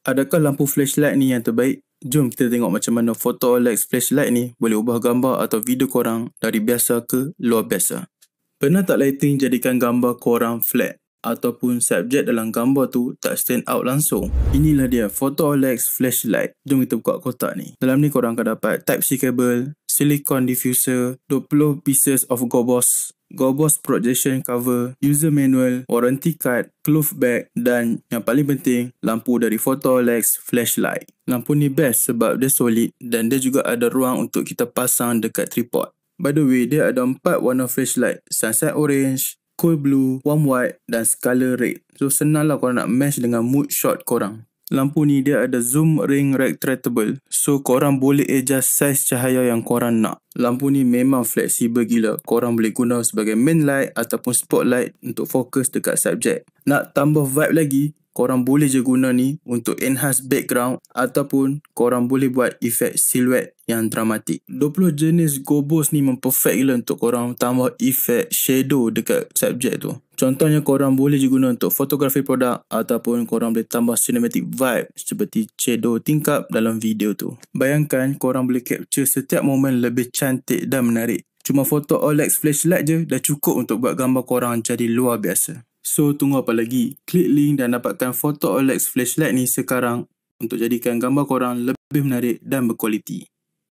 Adakah lampu flashlight ni yang terbaik? Jom kita tengok macam mana Photo OLED flashlight ni boleh ubah gambar atau video korang dari biasa ke luar biasa. Pernah tak lighting jadikan gambar korang flat? Ataupun subjek dalam gambar tu tak stand out langsung? Inilah dia Photo OLED flashlight. Jom kita buka kotak ni. Dalam ni korang akan dapat Type-C cable, silicone diffuser, 20 pieces of gobos projection cover, user manual, warranty card, cloth bag dan yang paling penting, lampu dari Photo OLED flashlight. Lampu ni best sebab dia solid dan dia juga ada ruang untuk kita pasang dekat tripod. By the way, dia ada 4 warna flashlight, sunset orange, cool blue, warm white dan scarlet red. So senang lah korang nak match dengan mood shot korang. Lampu ni dia ada zoom ring retractable, so korang boleh adjust size cahaya yang korang nak. Lampu ni memang fleksibel gila. Korang boleh guna sebagai main light ataupun spotlight untuk fokus dekat subjek. Nak tambah vibe lagi, korang boleh je guna ni untuk enhance background ataupun korang boleh buat efek silhouette yang dramatik. 20 jenis gobos ni memperfect gila untuk korang tambah efek shadow dekat subjek tu. Contohnya korang boleh je guna untuk fotografi produk ataupun korang boleh tambah cinematic vibe seperti shadow tingkap dalam video tu. Bayangkan korang boleh capture setiap momen lebih cantik dan menarik. Cuma Photo OLED flashlight je dah cukup untuk buat gambar korang jadi luar biasa. So tunggu apa lagi? Klik link dan dapatkan Photo OLED flashlight ni sekarang untuk jadikan gambar korang lebih menarik dan berkualiti.